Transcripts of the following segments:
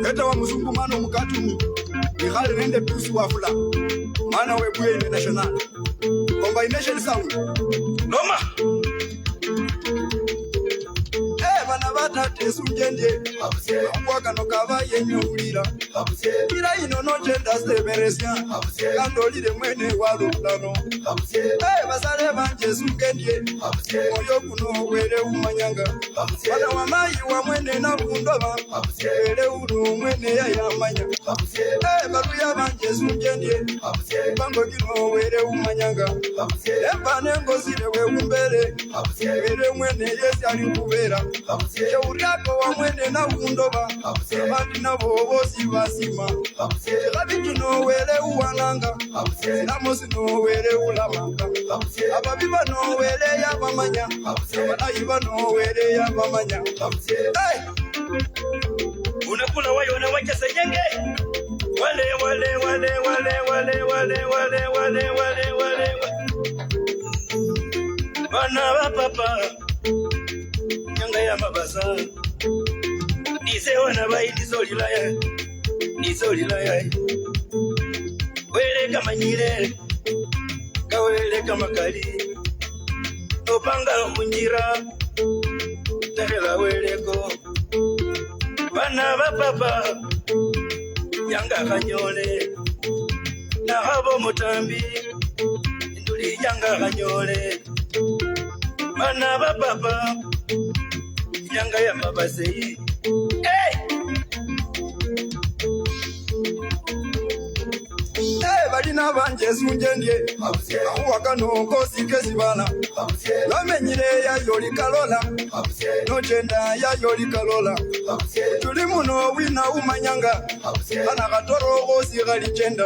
Beta wa mzungu mano mukatumi. Mihali nende tusi wafula. Mana we Bwayo international. Combination sound. Noma. Bana batate sunjende. Mwaka no kava yenye ulira. Ira ino no jenda seberesya. Kandolire mwene walulano. Basale banje sungendye. Moyo kuno wele umanyanga. Bana wamayi wa mwene na bundoba. Wele uru mwene ya yamanya. Baluya banje sungendye. Bango kino wele umanyanga. Embane ngozire we umbere. Wele mwene yesi alikubera. Uriako wa mwene na undoba. Abandi na bobosi basima. Labiki no wele uwananga. Namosi no wele ulamanga. Ababiba no wele ya bamanya. Abaiba no wele ya bamanya. Unakula wayo na wacha senyenge. Wale. Bana wa papa. Nyanga ya mabasa. Nise wana bai nizolilaya. Wele kama nyire. Kawele kama kali. Nopanga munjira. Tahela weleko. Bana ba papa. Nyanga kanyole. Na habo mutambi. Nduli nyanga kanyole. Bana ba papa. Nyanga ya mabase. Balina banje sunjendye. Awaka no kosi kesibana. Lamenyire ya yoli kalola. No jenda ya yoli kalola. Tuli muno wina umanyanga. Bana katoro kosi gali jenda.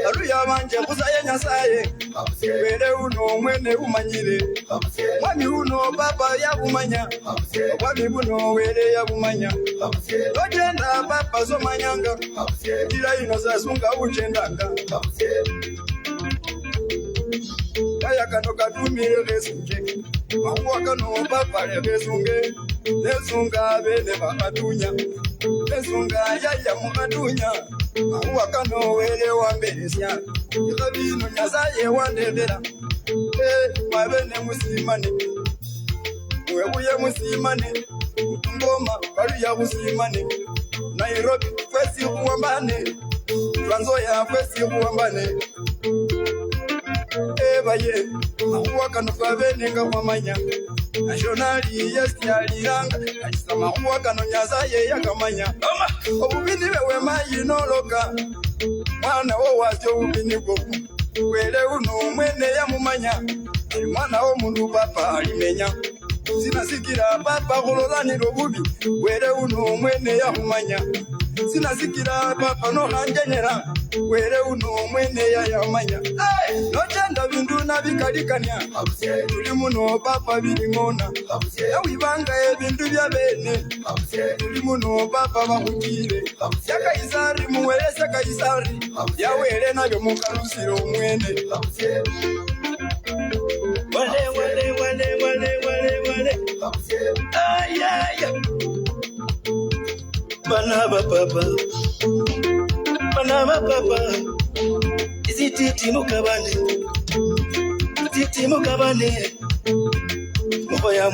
Aluya banje kusaye nyasaye. Wele uno mwene umanyire. Wami uno baba ya umanya. Wami buno wele ya umanya. No jenda baba zo manyanga. Dira ino sasunga ujendanga. Kaya kano katumire gesunge. Mawaka no papa le gesunge. Nesunga bene bakatunya. Nesunga yaya mukatunya. Mawaka no wele wamberesya. Ikabino nyazaye wandebera. Mabene musimane. Webuye musimane. Ngoma baluya musimane. Nairobi kwesi kuwambane. Tranzoya kwesi kuwambane. Baye Mawaka no kabenenga kwamanya. Nationali yesti aliranga. Ajisa mawaka no nyazaye yakamanya. Obubini bewe mayi noloka. Mwana wo wasyo ubini goku. Wele uno mwene ya mumanya. Mwana wo mundu papa alimenya. Sinasikira papa kulolaniro bubi. Wele uno mwene ya mumanya. Sinasikira papa no hanjenyera. Wele uno mwene ya yamanya. No jenda bindu na bikalikanya. Tuli muno papa bilimona. Yawibanga ebindu bya bene. Tuli muno papa bakukire. Yakaisari muwelese kaisari. Yawele nabyo mukalusiro mwene. Wale. Ayaya. Bana ba papa. Titi mukabane. Mubaya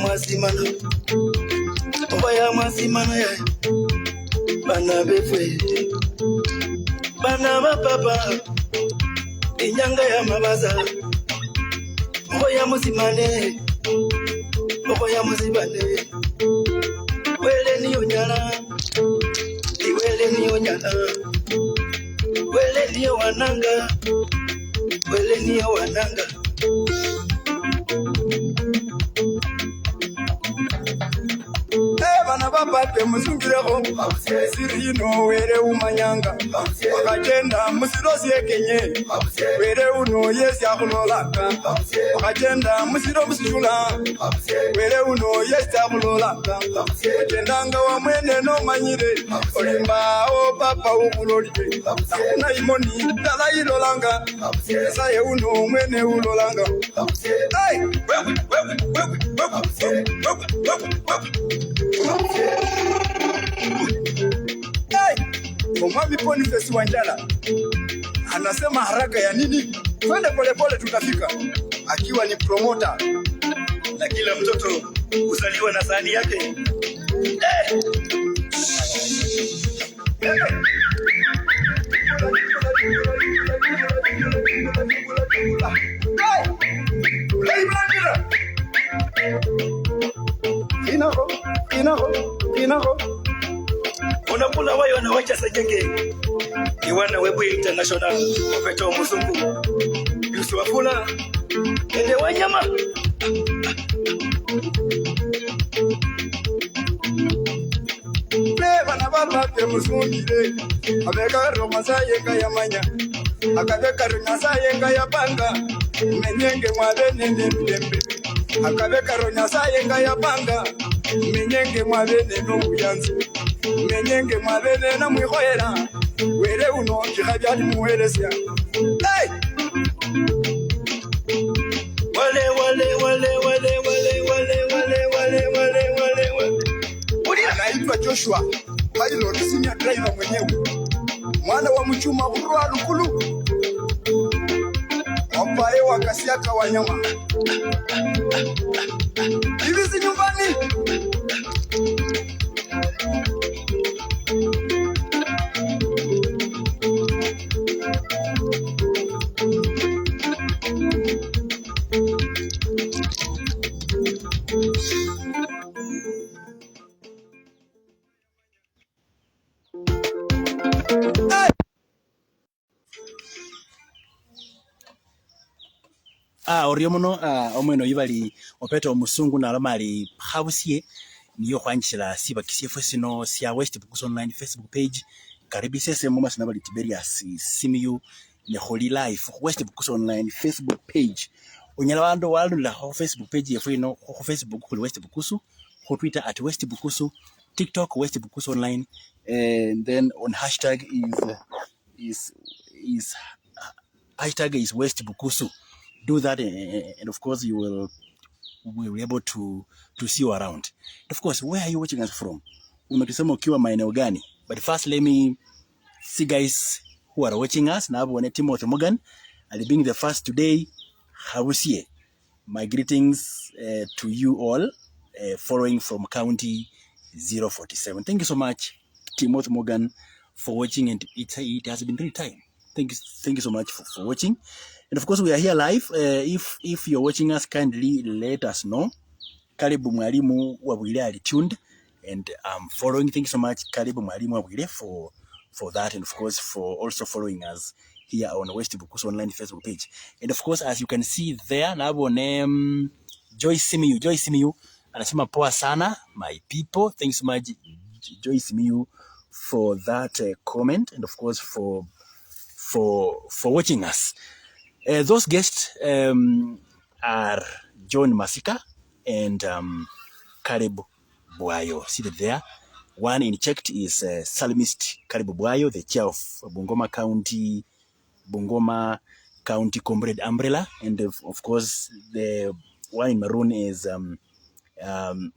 mwasimana ya. Bana befwe. Bana ba papa. Inyanga ya mabaza. Mubaya muzimane. Wele ni onyala. Wele ni wananga. Wele ni wananga. Bana baba te musungireko. Siri no wele umanyanga. Wakajenda musirosi ekenye. Wele uno yesi akulolaka. Wakajenda musiro musijula. Wele uno yesi akulolaka. Wakajendanga wa mwene no manyire. Olimba o papa ukulolike. Nakuna imoni dala ilolanga. Saye uno mwene ulolanga. Mwami Boniface Wanjala anasema haraka ya nini? Twende polepole tutafika. Akiwa ni promoter na kila mtoto kuzaliwa na sahani yake. Inaho. Unakula wayo na wacha sajenge. Iwana Webu International Opeta Muzungu. Yusu wafula. Ende wanyama. Bana baba pe musungire. Abeka romaza yenga ya manya. Akabeka runyasa yenga ya banga. Menyenge mwabene ndembe. Akabeka runyasa yenga ya banga. Menyenge mwabene no uyanzi. Menyenge mwabene na mwihoera. Were uno kikabya muheresia. Hey! Wale. Anaitwa Joshua. Pilot senior driver mwenyewe. Mwana wa mchuma urwa lukulu. Wapae wakasiaka wanyama. Hivi si nyumbani. Oriomono omweno yibali Opeta Musungu na alamali habusie niyo khwanjishila sibakisie sino sia West Bukusu Online Facebook page karibi sese mu masina bali Tiberius Simiyu ne Holy Life West Bukusu Online Facebook page unyala bandu walula ho Facebook page yefu ino ho Facebook kuli West Bukusu, ho Twitter at West Bukusu, TikTok West Bukusu Online, and then on hashtag is hashtag is West Bukusu. Do that, and of course you will be able to see you around. Of course, where are you watching us from? Umetusema ukiwa maeneo gani? But first, let me see guys who are watching us. Na hapo Timothy Morgan, I'll being the first today. Habusie. My greetings to you all, following from County 047. Thank you so much, Timothy Morgan, for watching, and it has been really time. Thank you so much for watching. And of course, we are here live. If you're watching us, kindly let us know. Karibu mwalimu wabwile alituned, and following. Thank you so much, Karibu mwalimu wabwile for that, and of course for also following us here on West Bukusu Online Facebook page. And of course, as you can see there, nabo name Joyce Simiyu, anasema poa sana my people. Thanks so much, Joyce Simiyu, for that comment, and of course for watching us. Those guests are John Masika and Karibu Bwayo, seated there. One in checked is Psalmist Karibu Bwayo, the chair of Bungoma County Comrade Umbrella, and of course the one in maroon is John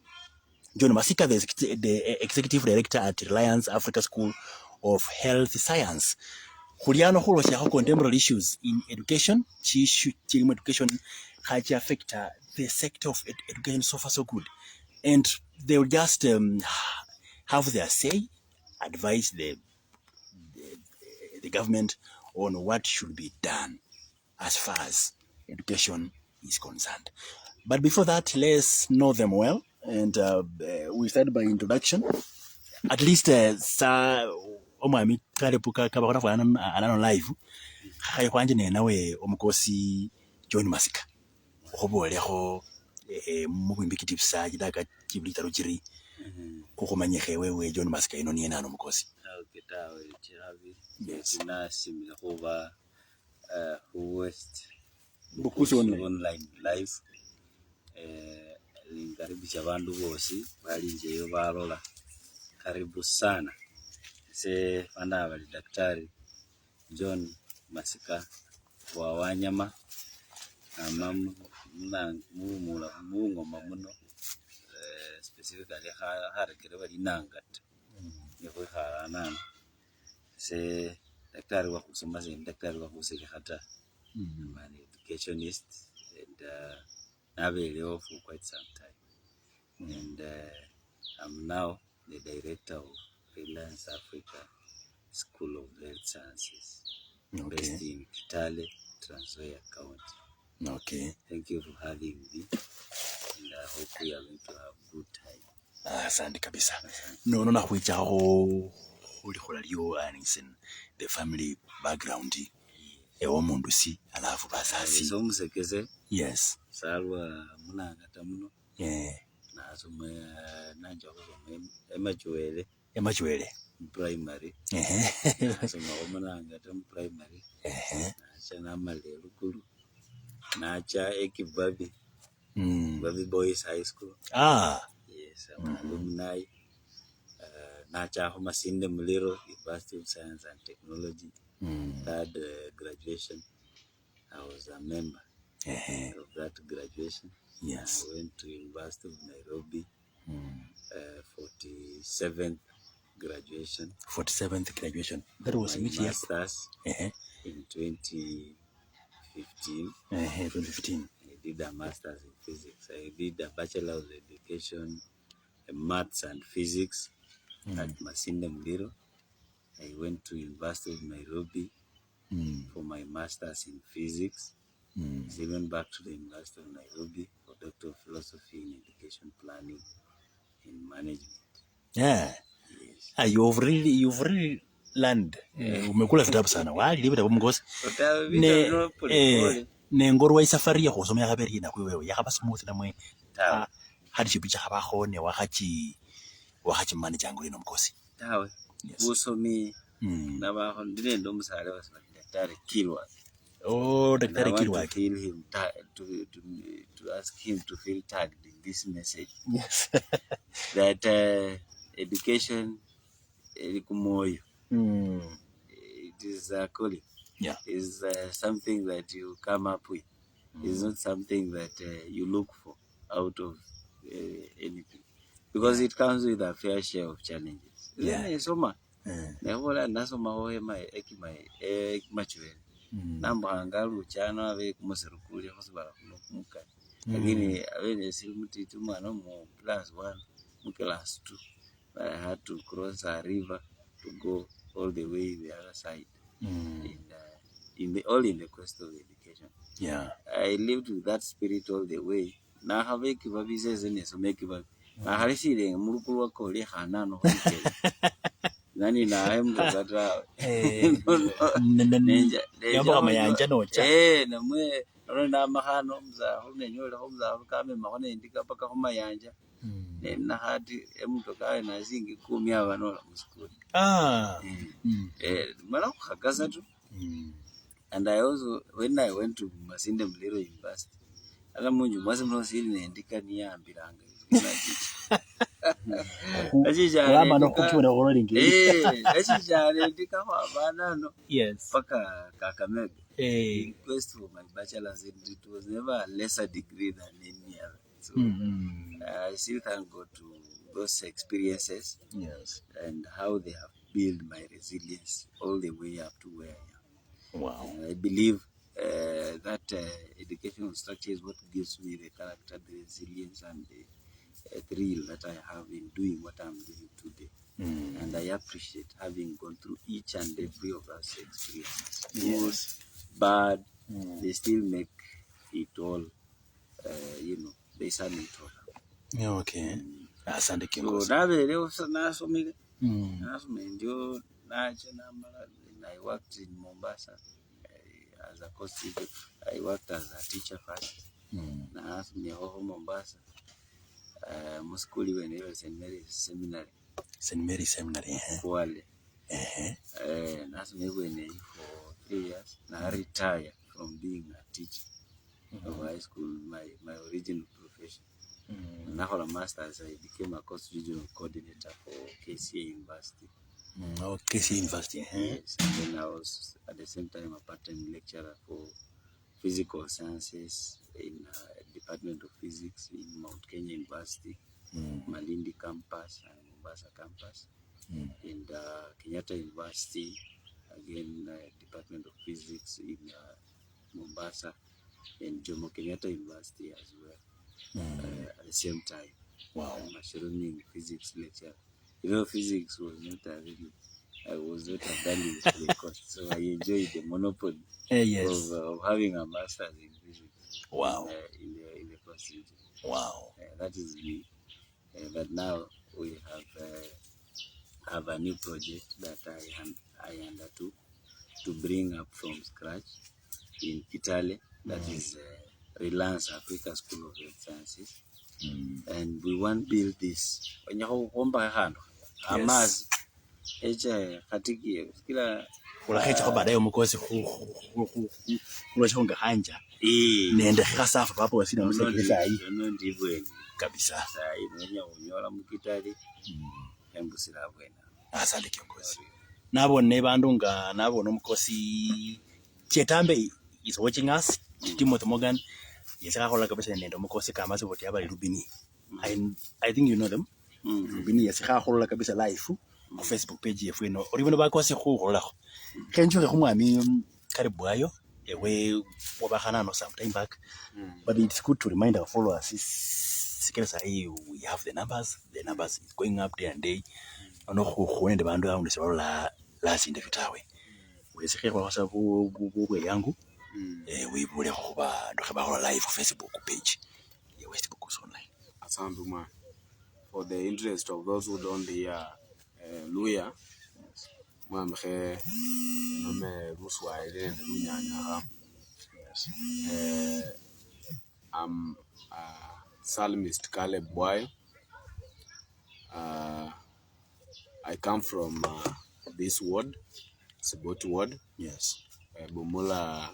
Masika, the executive director at Reliance Africa School of Health Science. Juliano Holo shaho contemporary issues in education. Education has affected the sector of education so far so good, and they will just have their say, advise the government on what should be done as far as education is concerned. But before that, let's know them well, and we start by introduction. At least omwami Karibu kabakora for anano live khaye kwanje nawe omukosi John Masika oboleho mu bwimbikiti bisaji daga kibulitaro kiri kukhumanyekhe wewe John Masika ino niye nano omukosi kitawe kirabi nasimira kuba West Bukusu Online live linkaribisha bandu bosi balinjeyo balola karibu sana se fana bali Daktari John Masika wa wanyama amamu na mungoma muno specifically harekere bali nangat niko harana Se daktari wa kusoma se daktari wa kuseka hata. I'm an educationist and I've been off for quite some time. And I'm now the director of Freelance Africa School of Health Sciences, based in Kitale, Trans Nzoia County. Okay. Thank you for having me, and I hope we are going to have good time. Asante kabisa. No nakhwichaho khulikola lyo in the family background ewo mundu si alafu basasi. So musekeze. Yes. Salwa munangata muno. Nasoma nanja kusoma emachwele primary. Nasoma munangata mu primary. Nacha namale lukulu. Nacha ekibabi. Baby Boys High School. Yes, I'm alumni. Nacha Masinde Muliro, University of Science and Technology. Third graduation. I was a member of that graduation. Yes. I went to University of Nairobi. 47th graduation. 47th graduation. That was my which year? Masters in 2015. 2015. I did a master's in physics. I did a bachelor of education in maths and physics at Masinde Muliro. I went to University of Nairobi for my master's in physics. I went back to the University of Nairobi for Doctor of Philosophy in Education Planning and Management. Yeah. Yes. You've really learned. Umekula vitabu sana. Wali vitabu mgosi. Nengorwa isafari ya kusoma yakaberi na kwewe yakaba smooth na mwe. Hadi chipicha habaho ne wakachi manage yangu ino mgosi. Tawe. Usomi nabaho ndinendo musale wa daktari Kilwa. Daktari Kilwa. To ask him to feel tagged in this message. Yes. That education elikumoyo. It is a calling. Yeah. Is something that you come up with. It's not something that you look for out of anything. Because it comes with a fair share of challenges. Yeah. Soma. Nehola nasoma hohe machwele. Namba angalu chana ave kumusirukuli khosibala kumuka. Lakini avene simuti mwana mu +1 mu +2. I had to cross a river to go all the way the other side. In the quest of education. Yeah. I lived with that spirit all the way. Na have kibabi zene so make kibabi. Na harisire murukulu wako le hanano hikele. Nani na hemu kata. Yamba kama yanja nocha. Na mwe na mahano mza hune nyola homza kame mahone indika paka homa yanja. Na hadi mtu kae na zingi 10 abanola mu school. Mara khagaza tu. And I also, when I went to Masinde Muliro University, ala munju mwase mnosili neandika niambiranga. Wama no kukiwona ororingi. Achijane ndika kwa banano. Yes. Paka Kakamega. In quest for my bachelor's, it was never a lesser degree than any other. So I still thank God to those experiences. Yes. And how they have built my resilience all the way up to where I am. Wow. I believe that educational structure is what gives me the character, the resilience, and the thrill that I have in doing what I'm doing today. And I appreciate having gone through each and every of those experiences. Yes. Good, bad, they still make it all, they sum it all. Okay. Asante kiongozi. So leo nasomile. Ndio nacha namala. I worked in Mombasa as a course teacher. I worked as a teacher first. Na asomile ho Mombasa. Muskuli when I was in Mary's Seminary. St. Mary's Seminary. Kwale. Na asomile for 3 years. Na retire from being a teacher of high school, my original profession. Na for a master's, I became a course regional coordinator for KCA University. KCA University. Yes, and then I was at the same time a part-time lecturer for physical sciences in Department of Physics in Mount Kenya University, Malindi campus and Mombasa campus. in the Kenyatta University, again Department of Physics in Mombasa, and Jomo Kenyatta University as well. At the same time. Wow. I'm learning physics lecture. Physics was not I was not a value to the course, so I enjoyed the monopoly Yes. of having a master's in physics. Wow. In the course. Wow. That is me. But now we have a new project that I undertook to bring up from scratch in Italy. That is Relance Africa School of Health Sciences. And we want to build this. When you Hamas, kila ulakhecha go baadaye umukosi ulashonga hanja nende khasafa papo wasina musekeza hii ndivyo kabisa sasa imenya unyola mukitali embusira bwena. Asante kiongozi. Nabone bandu nga nabone umukosi Chetambe is watching us. Timothy Morgan yesakhola kabisa nende umukosi kamaze boti abali Rubini. I think you know them. Rubini yesakhola kabisa live ku Facebook page yefu eno oribona bakosi khukholakho khenjuke khumwami kari Bwayo ewe wabakhana no sometime back, but it's good to remind our followers sikela we have the numbers is going up day and day no khwende bandu aunde sebalola last interview tawe wesekhe kwasa bwe yangu we bule khoba ndo khaba live Facebook page ye Facebook online. Asante man. For the interest of those who don't hear Luya, Mamhe, Nome Ruswai, and Lunyana. I'm Psalmist Bwayo. I come from this ward, Subot ward. Yes. Bumula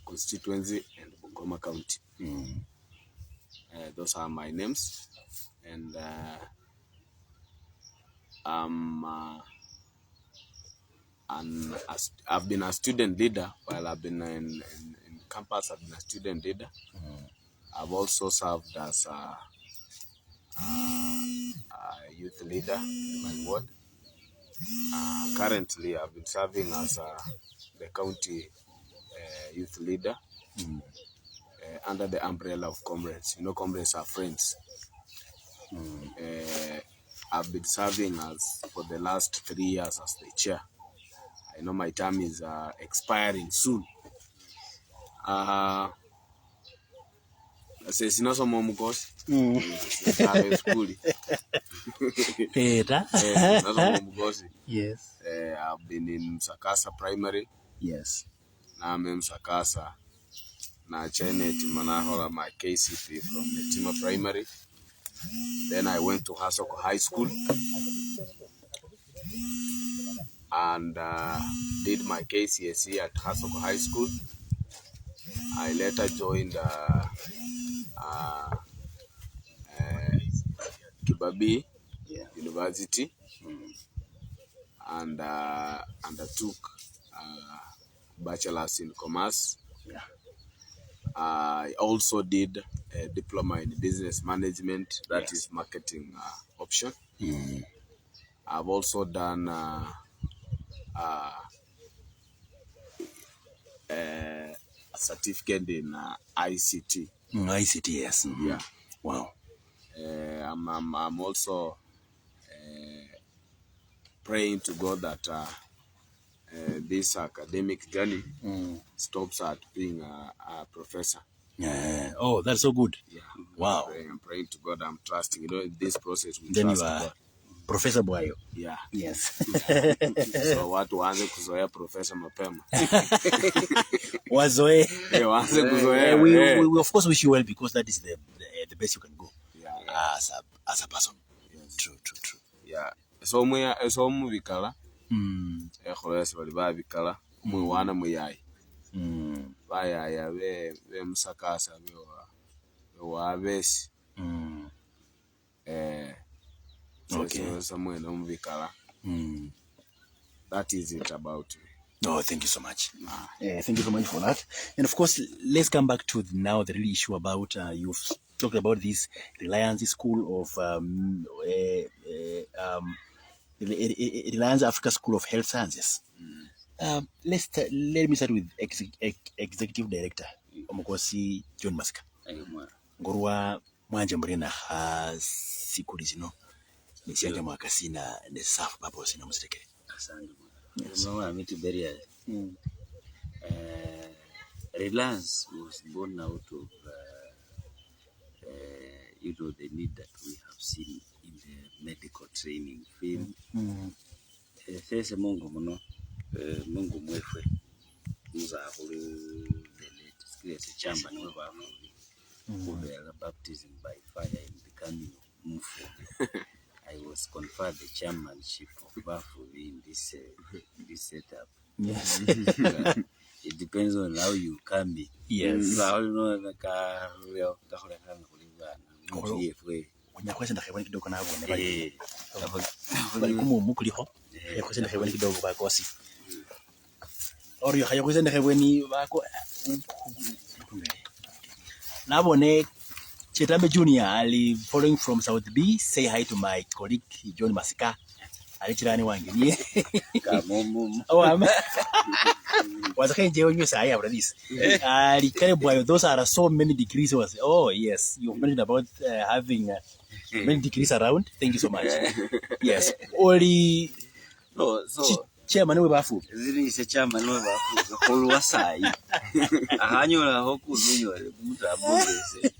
constituency and Bungoma County. Those are my names. And I've been a student leader while I've been in campus. I've been a student leader. I've also served as a youth leader in my ward. Currently, I've been serving as the county youth leader under the umbrella of comrades. You know, comrades are friends. I've been serving as for the last 3 years as the chair. I know my term is expiring soon. Sina somo mukos. Yes. I've been in Sakasa Primary. Yes. Now I'm in Sakasa. Na Chenet Manahola my KCP from Netima Primary. Then I went to Hasoko High School and did my KCSE at Hasoko High School. I later joined Kibabii University and undertook bachelor's in commerce. Yeah. I also did a diploma in business management, that is marketing option. I've also done a certificate in ICT. ICT, yes. Yeah. Wow. I'm also praying to God that this academic journey stops at being a professor. Yeah. Oh, that's so good. Yeah. Wow. I'm praying to God. I'm trusting. You know, in this process, we then trust you are God. Professor Bwayo. Yeah. Yes. So watu waanze kuzoea professor mapema. Wazoe. Waanze kuzoea. We of course wish you well because that is the best you can go. Yeah. As a person. Yes. True. Yeah. So mu bikala. Ekholese bali ba bikala mu wana muyai. Bayaya be musakasa be wa besi. Okay. Somewhere no mu bikala. That is it about me. Oh, thank you so much. Thank you so much for that. And of course, let's come back to now the real issue about you've talked about this Reliance School of Reliance Africa School of Health Sciences. Let me start with Executive Director Omukosi John Masika. Ngorwa mwanje murina ha sikuli zino nisiyanje mwakasina ne safu babo sina musirekere. Asante mama miti beria. Reliance was born out of the need that we have seen in the medical training field. Sese Mungu muno Mungu mwefwe muzahulu the latest chairman of our who baptism by fire in becoming Mufu. I was conferred the chairmanship of Bafu in this setup. Yes. It depends on how you come in. Yes. Onyakwesenda kheboni kidogo nabone bali kumumu kuliho yakwesenda kheboni kidogo bakosi oriyo khayakwesenda kheboni bako nabone Chetambe Junior ali following from South B. Say hi to my colleague John Masika. Ali chirani wange niye Kamomum. Oh am was a you say about this. Ali kare Bwayo, those are so many degrees was. Oh yes, you mentioned about having many degrees around. Thank you so much. Yes. Only no so chairman we bafu. Zili se chairman we bafu kolwa sai. Ahanyola hokuzunyo mutabondese.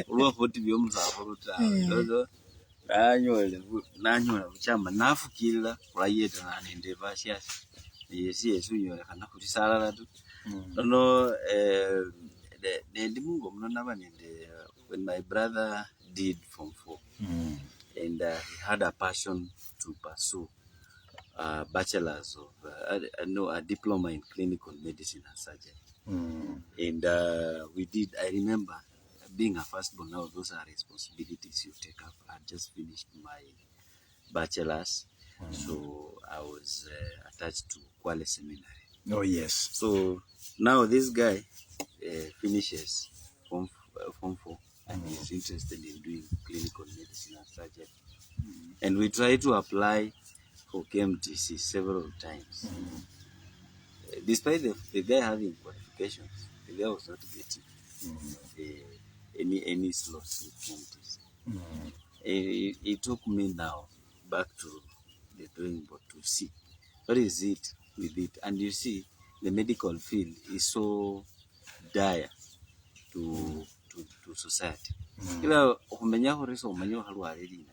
Olwa foti byo muzafuruta. Dodo nanyola buchamba nafukirira kulayeta nanende bashya. Yes unyola kana kutisala tu. No the mungo mnona banende when my brother did Form 4 and he had a passion to pursue bachelor's of a diploma in clinical medicine and surgery. And we did. I remember being a firstborn. Now those are responsibilities you take up. I just finished my bachelor's, so I was attached to Kwale Seminary. Oh yes. So now this guy finishes Form 4 and is interested in doing clinical medicine and surgery. And we try to apply for KMTC several times. Despite the guy having qualifications, the guy was not getting any slots with KMTC. He took me now back to the drawing board to see what is it with it. And you see, the medical field is so dire to society. Kila kumenya horiso kumenya halwaleli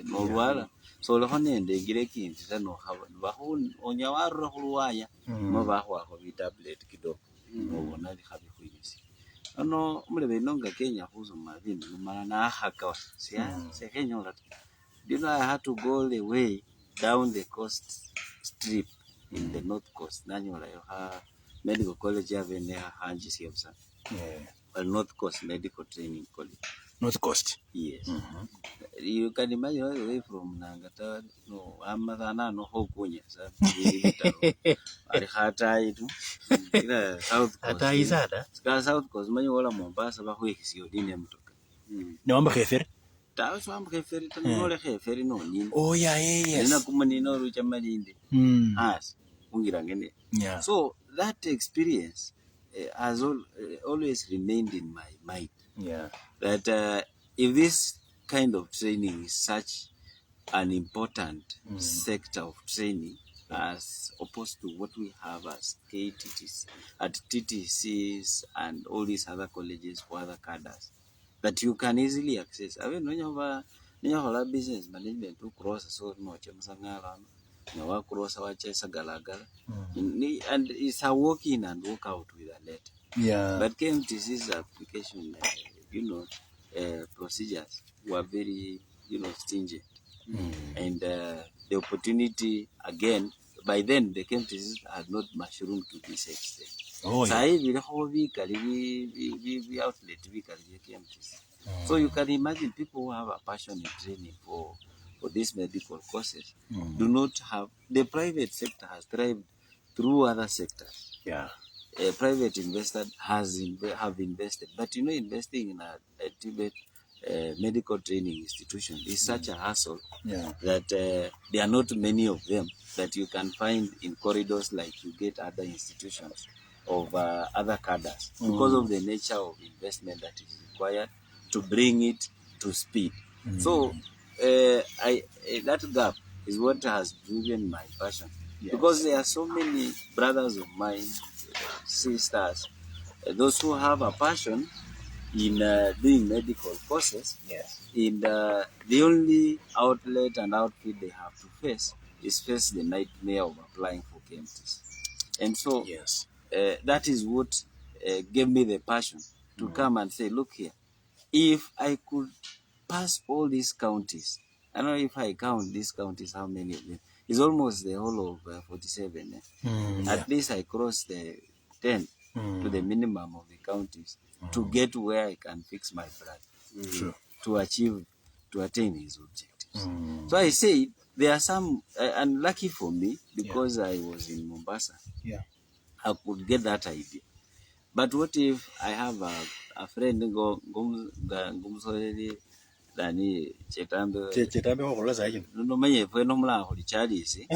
no lwala so le honende ngire kinti tano baho onyawarura hulwaya mo baho aho bi tablet kidogo no nali habi kwibisi ano mulebe nonga Kenya huzo mabindi mara na haka se Kenya lat. You know, I had to go all the way down the coast strip in the north coast nanyola yo medical college avene hanji siamsa. North Coast Medical Training College. North Coast. Yes. You can imagine all the way from Nangata, no, Amadana, no Hokunya, South Coast. South Coast, Manuela Mombasa, Bahuix, your dinner. No, I'm a heifer. That's one heifer, no heifer, no. Oh, yeah, yes. Nakumanino, which I'm in as Ungirangene. Yeah. So that experience has always remained in my mind. Yeah. That if this kind of training is such an important sector of training as opposed to what we have as KTTs, at TTCs and all these other colleges for other cadres, that you can easily access. I mean, when you have business management to cross so much, no cross our chest galagala, and it's a walk in and walk out with a letter. Yeah. But KMTC's application, procedures were very, stringent. And the opportunity, again, by then, the KMTCs had not mushroomed to this extent. Oh, yeah. So you can imagine people who have a passion in training for these medical courses do not have. The private sector has thrived through other sectors. Yeah. A private investor have invested, but investing in a Tibet medical training institution is such a hassle Yeah. that there are not many of them that you can find in corridors like you get other institutions of other cadres because of the nature of investment that is required to bring it to speed. So that gap is what has driven my passion. Yes. Because there are so many brothers of mine, sisters, those who have a passion in doing medical courses. Yes. In the only outlet and outfit they have to face is the nightmare of applying for KMTs. And so Yes. that is what gave me the passion to come and say, look here, if I could pass all these counties, I don't know if I count these counties, how many of them, it's almost the whole of 47. At least I crossed the 10 to the minimum of the counties to get where I can fix my blood. True. To attain his objectives. So I say there are some, and lucky for me, because I was in Mombasa, I could get that idea. But what if I have a friend go ngumsoleli dani chetambe no manye fwe no mla holi charisi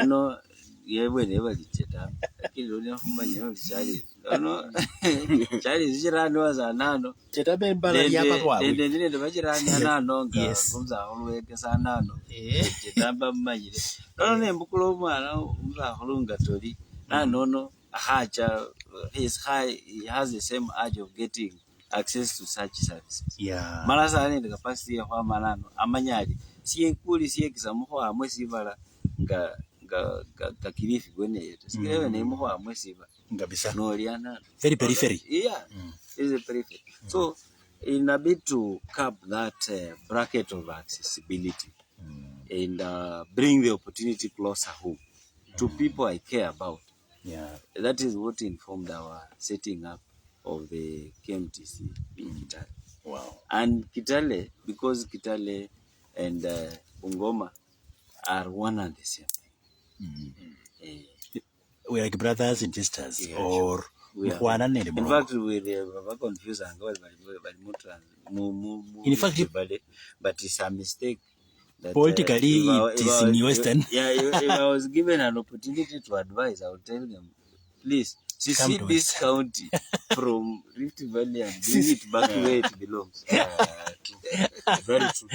no yewe ne bali chetambe lakini leo manye holi charisi no charisi jirani waza nano Chetambe mbala yapa kwa ndende bajirani nano ngumza holweke sanano chetambe mmanyire no ne mbukulo mwana umza holunga tori no he has the same urge of getting access to such services. Yeah. Malasa ne the capacity ya kwa manano amanyali siye kuli siye kisamuho amwe sibala nga kilifi gwene yetu sikirewe ne muho amwe sibala Ngabisa. no liana Very periphery. Yeah. Is a periphery. So in a bit to cap that bracket of accessibility and bring the opportunity closer home to people I care about. Yeah. That is what informed our setting up of the KMTC in Kitale. Wow. And Kitale, because Kitale and Bungoma are one and the same thing. We're like brothers and sisters, or we are. In fact, we were confused and in fact, but it's a mistake. That, politically, it is in Western. If I was given an opportunity to advise, I would tell them, please, secede this county from Rift Valley and bring it back where it belongs. Very true.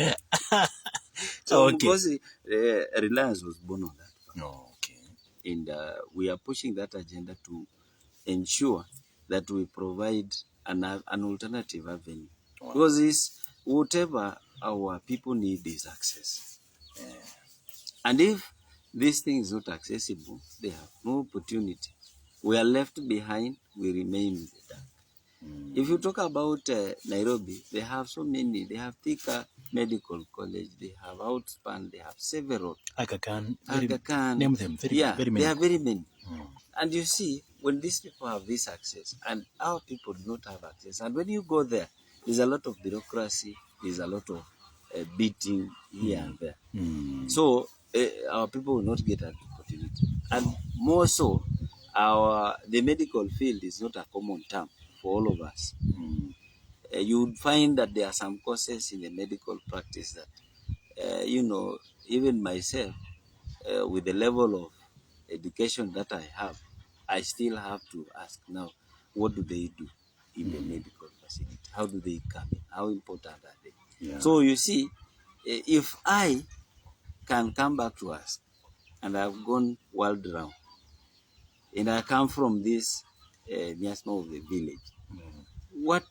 So, because Reliance was born on that. Okay. And we are pushing that agenda to ensure that we provide an alternative avenue. Wow. Because it's whatever our people need is access. And if this thing is not accessible, they have no opportunity. We are left behind, we remain in the dark. If you talk about Nairobi, they have so many. They have Thika Medical College, they have Outspan, they have several. Aga Khan. Name them. Very many. There are very many. And you see, when these people have this access, and our people do not have access, and when you go there, there's a lot of bureaucracy, there's a lot of beating here and there. So our people will not get that opportunity. And more so, the medical field is not a common term for all of us. You would find that there are some courses in the medical practice that, even myself, with the level of education that I have, I still have to ask now, what do they do in the medical facility? How do they come in? How important are they? Yeah. So you see, if I can come back to us, and I've gone world round, and I come from this near small of the village, what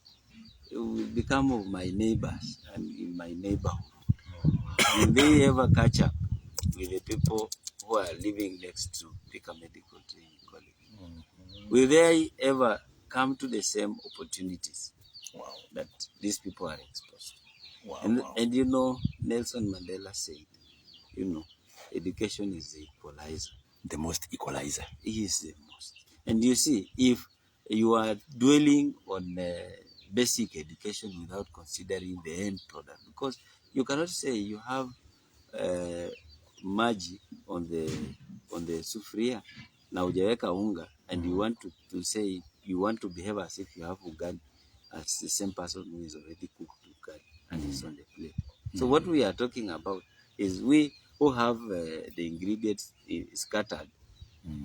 will become of my neighbors and in my neighborhood? Will they ever catch up with the people who are living next to Thika Medical Training College? Will they ever come to the same opportunities that these people are exposed to? And you know, Nelson Mandela said, education is the equalizer. The most equalizer. He is the most. And you see, if you are dwelling on basic education without considering the end product, because you cannot say you have maji on the sufuria na hujaweka unga, and you want to say you want to behave as if you have ugali as the same person who is already cooked and it's on the plate. So what we are talking about is we who have the ingredients scattered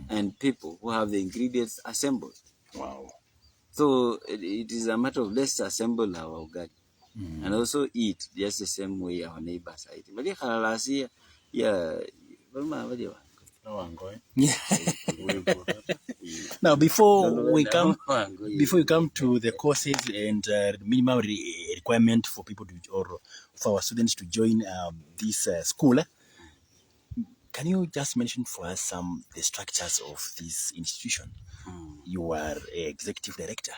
and people who have the ingredients assembled. Wow. So it is a matter of let's assemble our ugali and also eat just the same way our neighbors are eating. Now, before you come to the courses and minimum requirement for people to, or for our students to join this school, can you just mention for us the structures of this institution? You are executive director.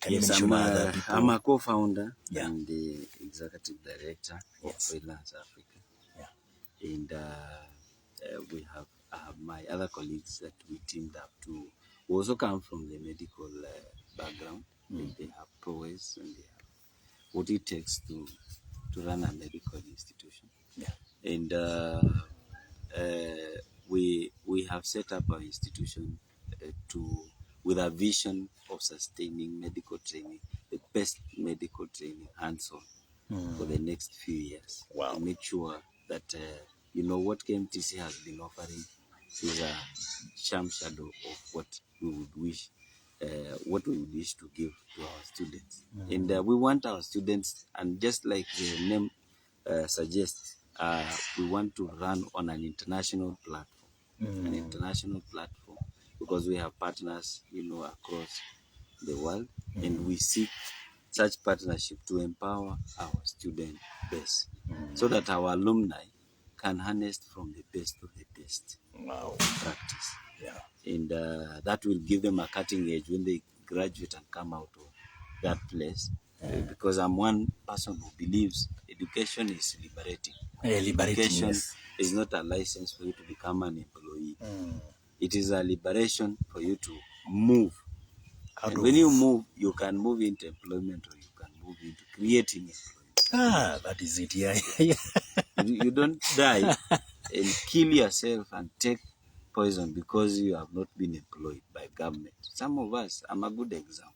Can you mention other people? I'm a co-founder and the executive director of Freelance Africa. Yeah. And we have my other colleagues that we teamed up to, who also come from the medical background. They have prowess and they have what it takes to run a medical institution. Yeah. And we have set up our institution with a vision of sustaining medical training, the best medical training hands-on for the next few years. Wow. To make sure that what KMTC has been offering is a sham shadow of what we would wish to give to our students. And we want our students, and just like the name suggests, we want to run on an international platform. Because we have partners, across the world, and we seek such partnership to empower our student base, so that our alumni can harness from the best of the best practice. Yeah. And that will give them a cutting edge when they graduate and come out of that place. Because I'm one person who believes education is liberating. Education is not a license for you to become an employee. It is a liberation for you to move. And when you move, you can move into employment, or you can move into creating employment. That is it. Yeah. You don't die and kill yourself and take poison because you have not been employed by government. Some of us, I'm a good example.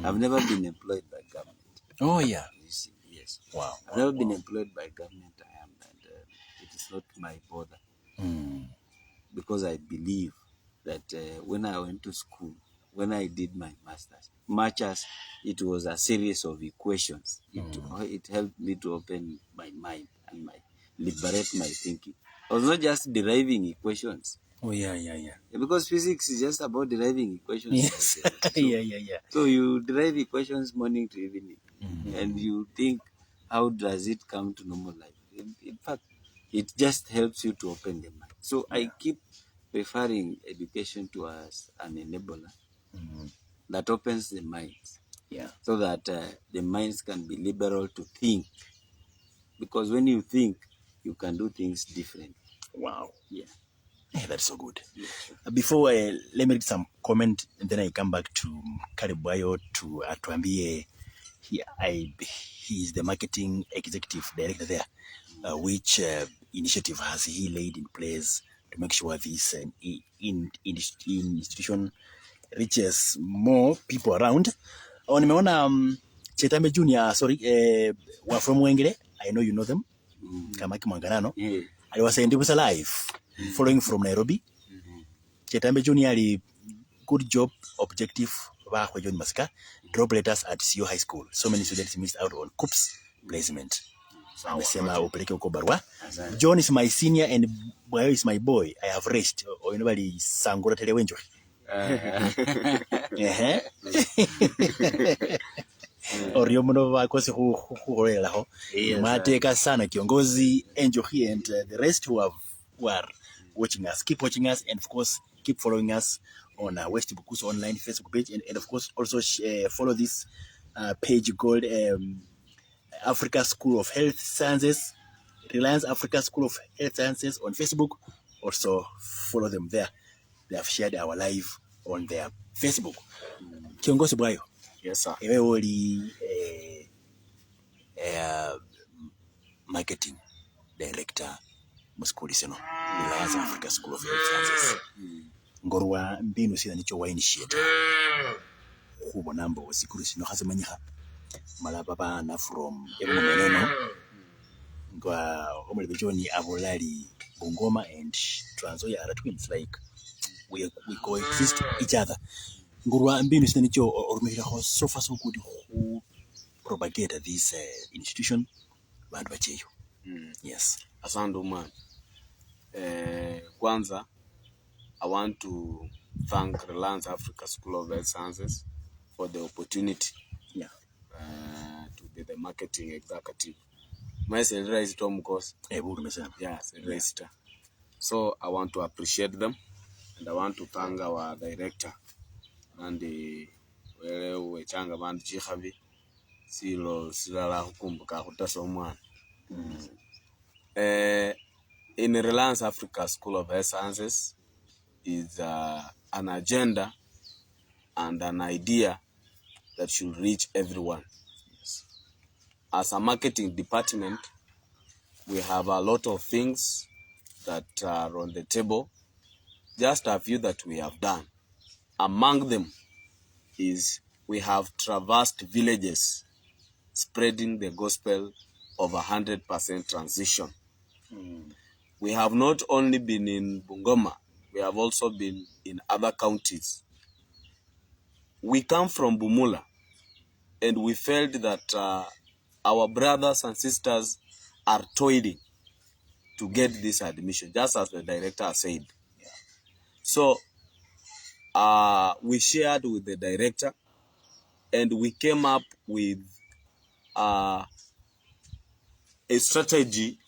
I've never been employed by government. Oh, yeah. Yes. Wow. I've never been employed by government. And it is not my bother. Because I believe that when I went to school, when I did my master's, much as it was a series of equations, it helped me to open my mind and liberate my thinking. I was not just deriving equations. Oh, yeah. Because physics is just about deriving equations. Yes. So, yeah. So you derive equations morning to evening, and you think, how does it come to normal life? In fact, it just helps you to open the mind. So I keep referring education to as an enabler that opens the minds, so that the minds can be liberal to think. Because when you think, you can do things differently. Wow. Yeah. Hey, that's so good. Yeah, sure. Before, let me read some comment, and then I come back to Bwayo to Atuambie. He is the marketing executive director there. Which initiative has he laid in place to make sure this institution reaches more people around? Nimeona Chetambe Junior, were from Wengere. I know you know them. Kamaki Manganano. I was saying it was alive, following from Nairobi. Chetambe Junior, good job, objective, Masika, drop letters at CO High School. So many students missed out on COOPS placement. Amesema upeleke huko barua. John is my senior and Bwayo is my boy. I have raced. Nobody sangura telewenjo. Oriomono wakose huorela ho. Mateka sana kiongozi Enjoy and the rest who are watching us. Keep watching us, and of course keep following us on West Bukusu online Facebook page, and of course also follow this page called Africa School of Health Sciences, Reliance Africa School of Health Sciences on Facebook. Also follow them there. They have shared our live on their Facebook. Kiongozi Bwayo. Yes, sir. Ewe oli marketing director muskuli seno Reliance Africa School of Health Sciences. Ngorwa mbinu sina nicho wa initiate. Hubo nambo sikuru sino hasemanyiha. malababana from Emumeneno, Omulibijoni Abolali, Bungoma and Transoya are twins, like we coexist each other. Ngurwa mbinu sinanicho or so far so good who propagate this institution bantu bacheyo. Yes. Asante man. Kwanza, I want to thank Reliance Africa School of Health Sciences for the opportunity to be the marketing executive. Yes, so I want to appreciate them, and I want to thank our director and the wechanga band chihavi silo silala hukumbuka hutasomwana. In Reliance Africa School of Health Sciences is an agenda and an idea that should reach everyone. Yes. As a marketing department, we have a lot of things that are on the table. Just a few that we have done. Among them is we have traversed villages, spreading the gospel of 100% transition. We have not only been in Bungoma, we have also been in other counties. We come from Bumula, and we felt that our brothers and sisters are toiling to get this admission, just as the director said. So we shared with the director, and we came up with a strategy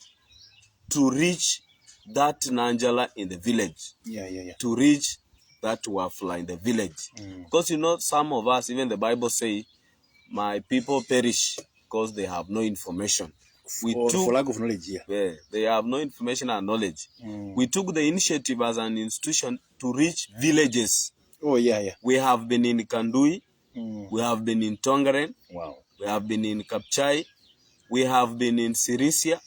to reach that Nanjala in the village, to reach that Wafla in the village. Because you know, some of us, even the Bible say, my people perish because they have no information. For lack of knowledge, they have no information and knowledge. We took the initiative as an institution to reach villages. We have been in Kandui, we have been in Tongaren, we have been in Kapchai, we have been in Sirisia.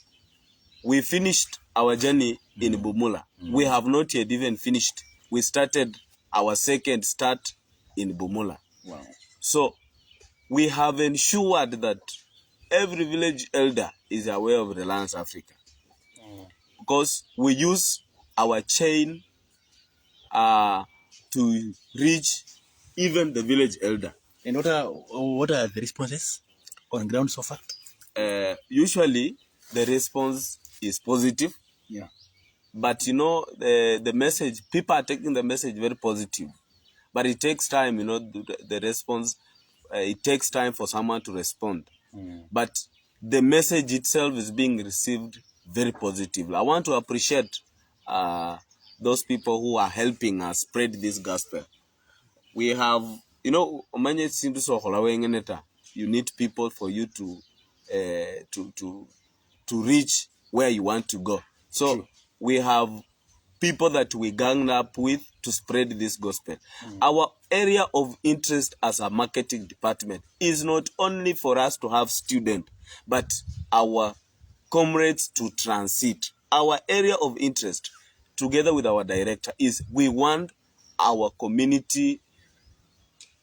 We finished our journey in Bumula. We have not yet even finished. We started our second start in Bumula. So we have ensured that every village elder is aware of Reliance Africa. Because we use our chain to reach even the village elder. And what are the responses on ground so far? Usually the response is positive. But you know, the message, people are taking the message very positive. But it takes time, you know, the response, it takes time for someone to respond. But the message itself is being received very positively. I want to appreciate those people who are helping us spread this gospel. We have, you know, you need people for you to reach where you want to go. So we have people that we gang up with to spread this gospel. Our area of interest as a marketing department is not only for us to have students, but our comrades to transit. Our area of interest, together with our director, is we want our community,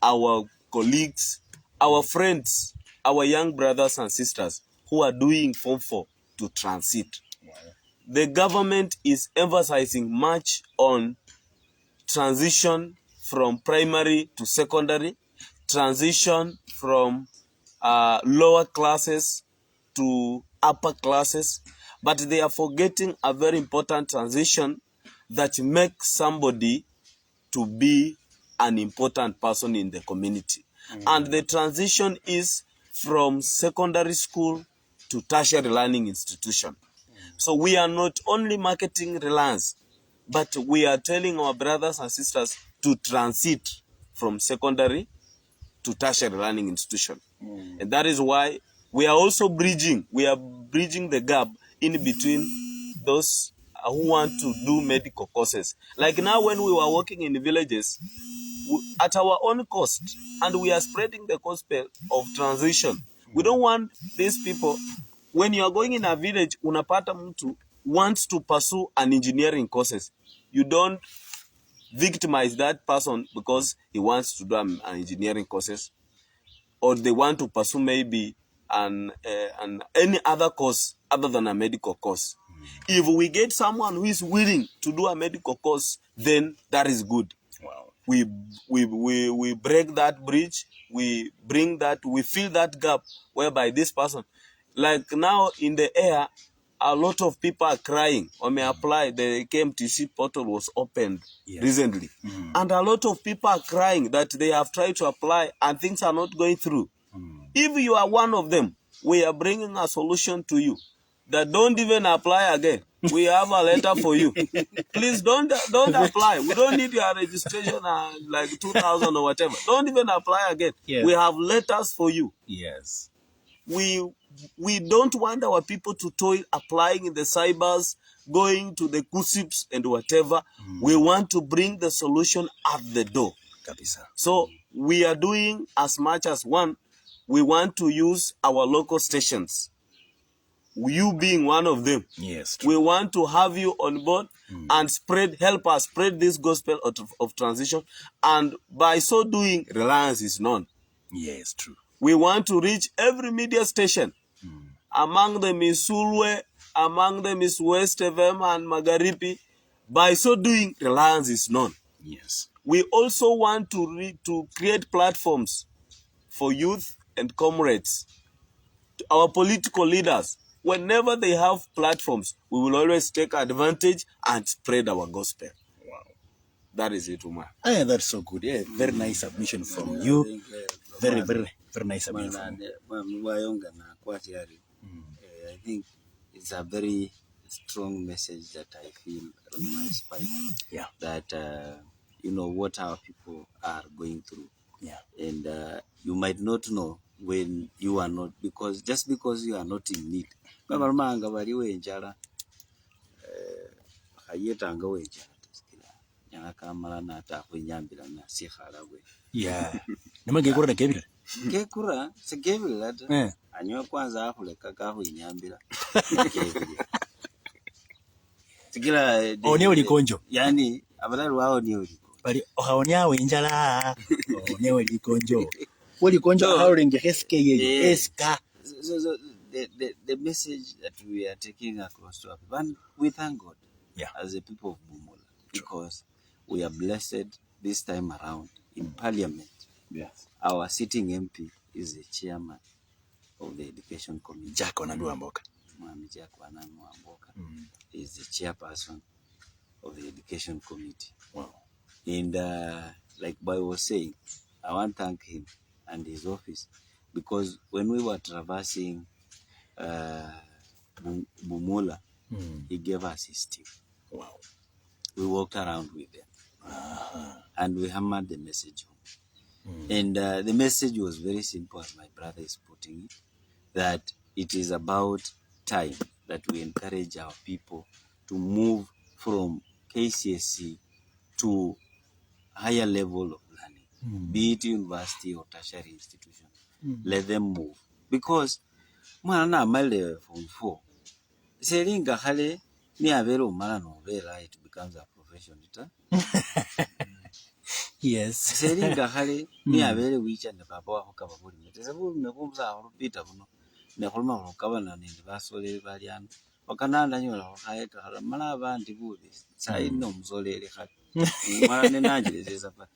our colleagues, our friends, our young brothers and sisters who are doing Form 4 to transit. The government is emphasizing much on transition from primary to secondary, transition from lower classes to upper classes, but they are forgetting a very important transition that makes somebody to be an important person in the community. And the transition is from secondary school to tertiary learning institution. So we are not only marketing Reliance, but we are telling our brothers and sisters to transit from secondary to tertiary learning institution. And that is why we are also bridging the gap in between those who want to do medical courses. Like now when we were working in the villages, at our own cost, and we are spreading the gospel of transition. We don't want these people. When you are going in a village, unapata mtu wants to pursue an engineering courses. You don't victimize that person because he wants to do an engineering courses. or they want to pursue maybe any other course other than a medical course. If we get someone who is willing to do a medical course, then that is good. Wow. We break that bridge, we fill that gap whereby this person, like now in the air, a lot of people are crying or may apply. The KMTC portal was opened recently. And a lot of people are crying that they have tried to apply and things are not going through. If you are one of them, we are bringing a solution to you that don't even apply again. We have a letter for you. Please don't apply. We don't need your registration like 2,000 or whatever. Don't even apply again. Yes. We have letters for you. Yes. We don't want our people to toil applying in the cybers, going to the KUSIPs and whatever. We want to bring the solution at the door. So we are doing as much as one. We want to use our local stations. You being one of them. Yes. We want to have you on board and help us spread this gospel of transition. And by so doing, reliance is known. Yes, true. We want to reach every media station. Among them is Sulwe, among them is West FM and Magharibi. By so doing, reliance is known. Yes. We also want to create platforms for youth and comrades. Our political leaders, whenever they have platforms, we will always take advantage and spread our gospel. Wow. That is it, Umar. Yeah, that's so good. Yeah, very nice submission from you. Very nice submission from you. I think it's a very strong message that I feel on my spine. Yeah. That, what our people are going through. Yeah. And you might not know when you are not, because you are not in need. Yeah. Namangekura kebile. Ngekura sekebile lata. Anywa kwanza afuleka kahu inyambila. Sikila Onye ulikonjo. Yani abadali wao ni ulikonjo. Bali ohaonya wenjala. Onye ulikonjo. Ulikonjo haulinge heske ye. Eska. So the message that we are taking across to our people, and we thank God as a people of Bumola, because we are blessed this time around in Parliament. Yes. Our sitting MP is the chairman of the Education Committee. Jack Onaduamboka. Mwami Jack Onaduamboka is the chairperson of the Education Committee. Wow. And like Bwayo was saying, I want to thank him and his office, because when we were traversing Bumola, he gave us his team. Wow. We walked around with them. And we hammered the message home. And the message was very simple, as my brother is putting it, that it is about time that we encourage our people to move from KCSE to higher level of learning, be it university or tertiary institution. Let them move. Because mwana amale from 4. Selinga hale ni avero umala novela, it becomes a profession. Yes. Selinga hale ni avere wicha ne papa wa hokaba buli mete. Sabu mekumza horupita buno. Ne holma hokaba na nindi basole baliano. Wakananda nyola hokaeka hala mala abandi buli. Sai no mzolele hati. Mala ne najile zesapa.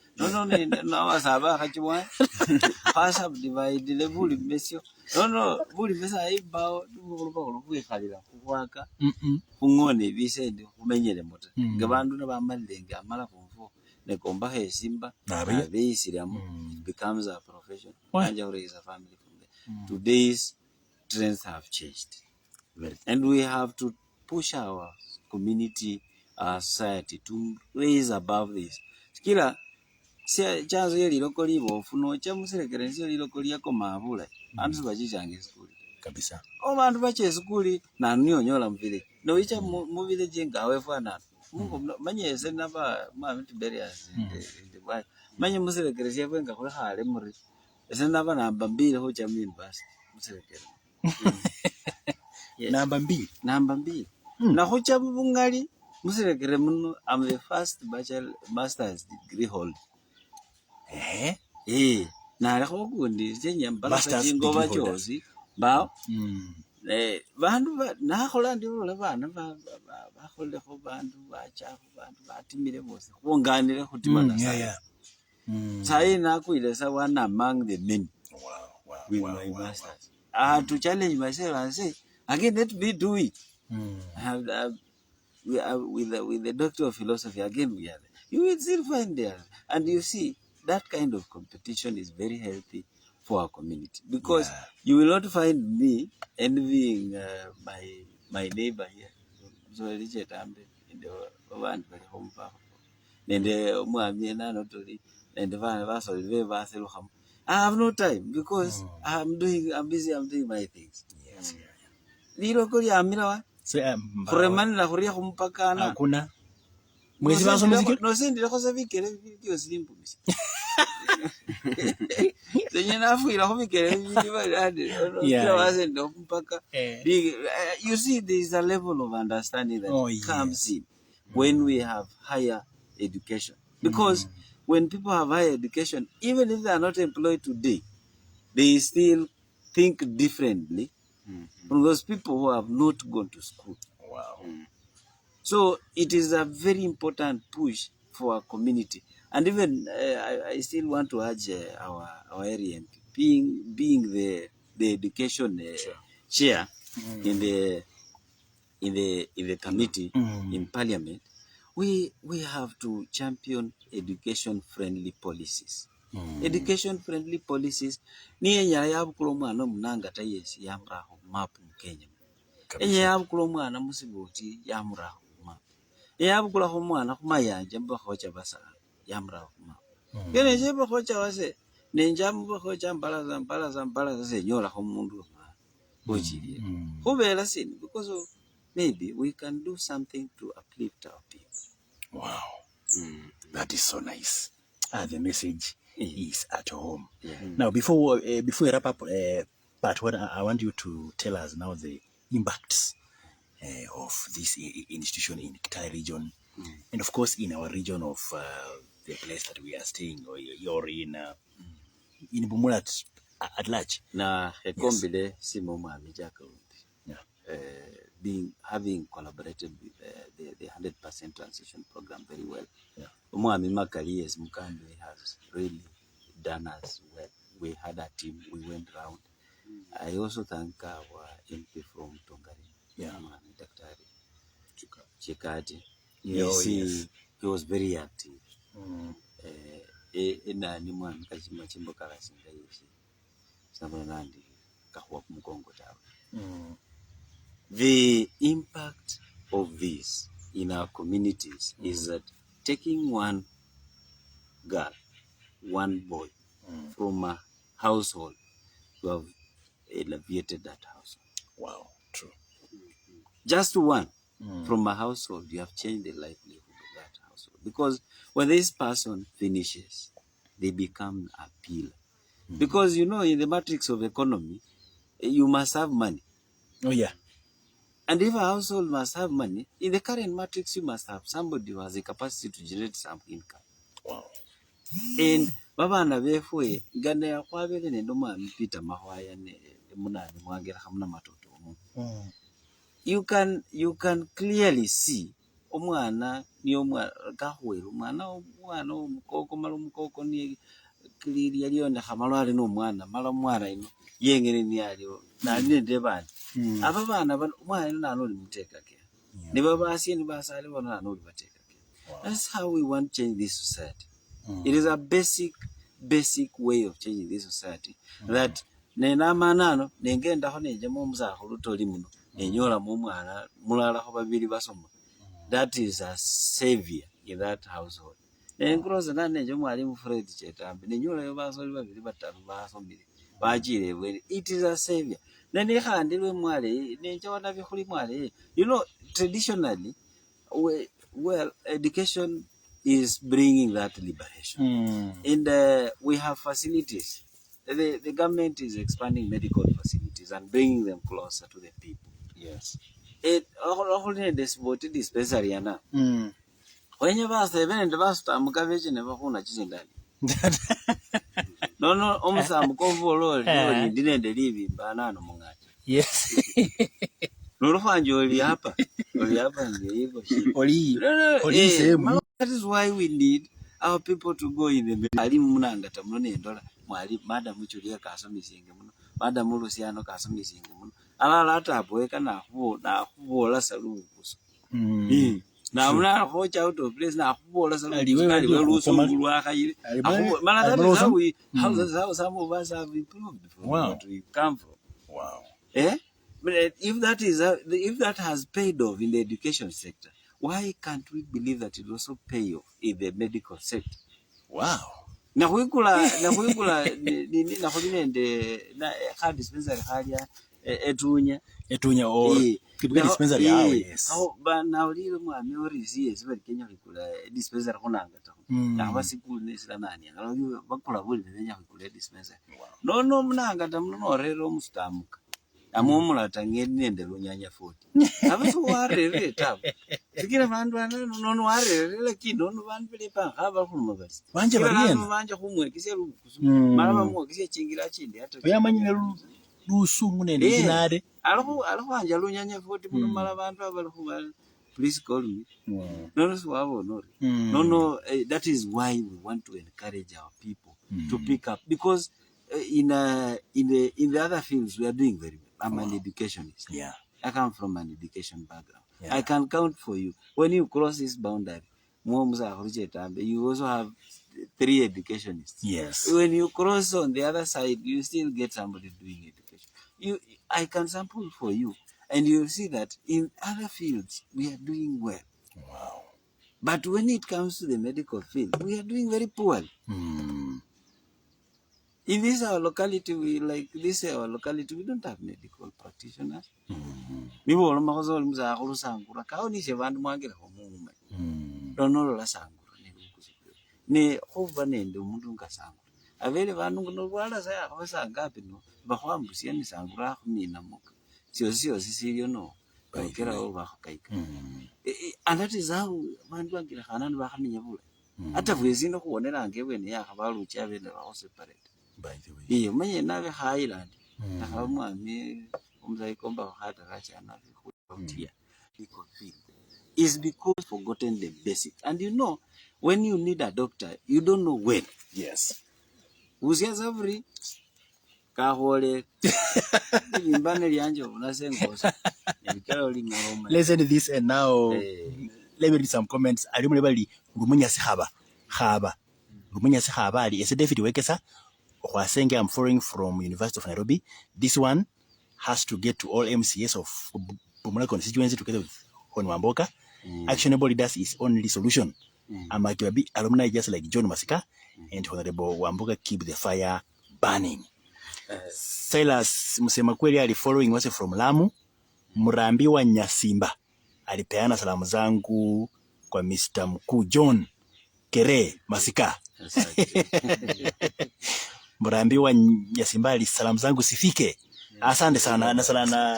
No wasaba hachiwa. Pasa divide le buli mesio. No buli mesa ibao dukuruba kurubu kalila kuwaka. Ungone bisende kumenyele mota. Ngabandu na bamalenge amala kumfo. Nekomba simba it becomes a profession. Anja raise a family from there. Today's trends have changed. And we have to push our community, our society to raise above this. Kila chanzo yeli lokoli bofuno chamuserekere nsi yeli lokoli yako mabula antu bachichange school kabisa bantu bache school na nyonyola mvile no icha mu village ngawe fana mungu manyeze naba mami tiberias the Bwayo manye muserekere yakwenga kuri hale muri ese naba namba 2 ho cha university muserekere namba 2 na ho cha bungali muserekere muno. I'm the first master's degree holder. na lekho kundi chenye mbala jingo bachozi ba bandu nakhola ndi ola bana bakholekho bandu bachafu bandu batimile bose khonganile khutima na sai nakwile sa one among the many. With my masters. To challenge myself and say, again, let me do it. With the doctor of philosophy, again, we are there. You will still find there. And you see, that kind of competition is very healthy for our community. Because you will not find me envying my neighbor here. So, Richard, I'm in the one very home. And the I have no time because I'm busy, I'm doing my things. Yes. Nilo kuli amira wa? Kuremani la kuria kumpakana. Hakuna. Mwezi baso muziki? No sendi lako savikele video simple misi. Senye nafuila kuvikele video bali. You see, there is a level of understanding that comes in when we have higher education. Because when people have higher education, even if they are not employed today, they still think differently from those people who have not gone to school. Wow. So it is a very important push for our community. And even I still want to urge our area MP, being the education chair in the committee in Parliament. We have to champion education-friendly policies. Education-friendly policies ni enya yabukula omwana omunanga tayesi yamuraho map mu Kenya. Enya yabukula omwana musiboti yamuraho map. Yabukula omwana kumayanja mbakhocha basala yamuraho map. Kene je bakhocha wase nenja mbakhocha mbalaza senyola khomundu omwana bochiriye. Khubela sini because maybe we can do something to uplift our people. Wow. That is so nice. The message is at home. Now, before we wrap up part one, I want you to tell us now the impacts of this institution in Kitale region, and of course in our region of the place that we are staying, or you're in Bumulat at large. Na ekombile simo mami jakarundi. Having collaborated with the 100% transition program very well. Umwami Makari as Mukambi has really done us well. We had a team, we went round. I also thank our MP from Tongari, Dr. Chikati. He was very active. The impact of this in our communities is that taking one girl, one boy from a household, you have elevated that household. Wow, true. Just one from a household, you have changed the livelihood of that household. Because when this person finishes, they become a pillar. Because, you know, in the matrix of economy, you must have money. Oh, yeah. And if a household must have money, in the current matrix, you must have somebody who has the capacity to generate some income. Wow. And baba na befwe gane ya kwabele ne ndoma mpita mahwaya ne munani mwagera hamna matoto. You can clearly see omwana ni omwana kahwera omwana omukoko malo omukoko ni clearly aliona hamalwale no mwana malo mwana ino yengene ni alio na ninde bana aba bana omwana nano limuteka ke ne baba asini basale bona nano libateka ke. That's how we want to change this society. It is a basic way of changing this society. That nena manano nengenda ho nenje mu mzaho lutoli muno enyola mu mwana mulala ho babiri basoma. That is a savior in that household. Enkroza na nenje mwalimu Fred Chetambi nenyola yo basoli babiri batatu basomile bajire bwe. It is a savior. Nene khandilwe mwale nenje wana bikhuli mwale. You know, traditionally well education is bringing that liberation. And we have facilities. The government is expanding medical facilities and bringing them closer to the people. Yes. It only the dispensary na. When you pass the event, the last time Mukavich never won a chisindani. No, omusamu kovolo ndinende livi mbana no mungati. Yes. Nolofanje oli hapa ndio hivyo shit. Oli same. That is why we need our people to go in the middle. Ali munangata muno nendola mwali madam chulia kasomisinge muno. Madam Luciano kasomisinge muno. Alala ataboeka na kubola salu kuso. Na muna hocha out of place na kubola salu. Ali lusungulu akayire. Mala that how some of us have improved from what we come from. Wow. But if that has paid off in the education sector, why can't we believe that it also pay off in the medical sector? Wow. Na kuikula hard dispensary halia etunya or kibuka dispensary yawe. Yes. How ba na ulile mwami orisi sibe Kenya kula dispensary kunanga ta. Na basiku nesila nani ngalo bakula buli benya kula dispensary. No mnanga ta muno rero mustamuka. Amomula tangeni nende lunyanya 40. Abaso warere tabu. Sikira vandu no warere lakini no vandu belepa aba kuluma basi. Banje bariyena. Banje kumwe kise lukusu. Mara mo kise chingira chindi hata. Oyamanyine lusungu nende kinade. Alako anja lunyanya 40 muno mara vandu abalukuba. Please call me. No swabo no. No, that is why we want to encourage our people to pick up, because in the other fields we are doing very well. I'm an educationist. Yeah. I come from an education background. Yeah. I can count for you. When you cross this boundary, you also have 3 educationists. Yes. When you cross on the other side, you still get somebody doing education. I can sample for you, and you'll see that in other fields we are doing well. Wow. But when it comes to the medical field, we are doing very poorly. In this our locality, we don't have medical practitioners. Mibo wala makozo wala mza akulu sangura. Kao ni shevandu mwangela homume. Dono la sangura ni lukusikwe. Ne hova nende umundu nga sangura. Avele vandu wala saya kwa sangapi no. Bakwa mbusia ni sangura kumina muka. Sio no. Kaikera o bako kaika. And that is how vandu wangela kananu baka minyabula. Hata vwezino kuonela angewe ni ya kabalu uchave ne wako separate. By the way. Mwenye nave Highland. Mwami umzaikomba hata kacha nave kutia. Is because forgotten the basic. And you know, when you need a doctor, you don't know when. Yes. Usia savri kahole limbane lianjo unasengosa. Listen to this, and now let me read some comments. Alimulebali Rumunya Sihaba. Rumunya Sihaba ali ese David Wekesa. I'm following from University of Nairobi. This one has to get to all MCS of Bumula constituency together with Honwamboka. Actionable leaders is only solution. Amakiwabi alumni just like John Masika and Honorable Wamboka keep the fire burning. Silas Musema kweli ali following wase from Lamu. Murambi wa Nyasimba alipeana salamu zangu kwa Mr. Mkuu John Kere Masika. Murambi wa Nyasimba salamu zangu sifike. Asante sana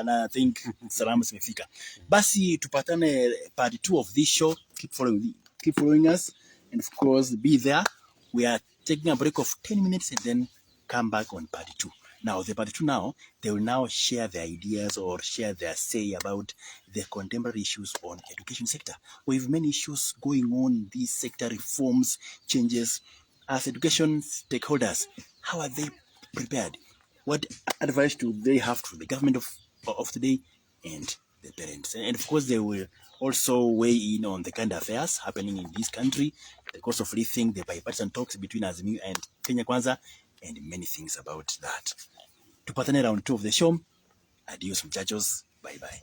na think salamu zimefika. Basi tupatane part 2 of this show. Keep following us, and of course be there. We are taking a break of 10 minutes and then come back on part 2. Now the part 2 now, they will now share their ideas or share their say about the contemporary issues on education sector. We have many issues going on, these sector reforms, changes. As education stakeholders, how are they prepared? What advice do they have to the government of today and the parents? And of course, they will also weigh in on the kind of affairs happening in this country, the cost of living, the bipartisan talks between Azimio and Kenya Kwanza, and many things about that. Tupatane round 2 of the show. Adios muchachos. Bye-bye.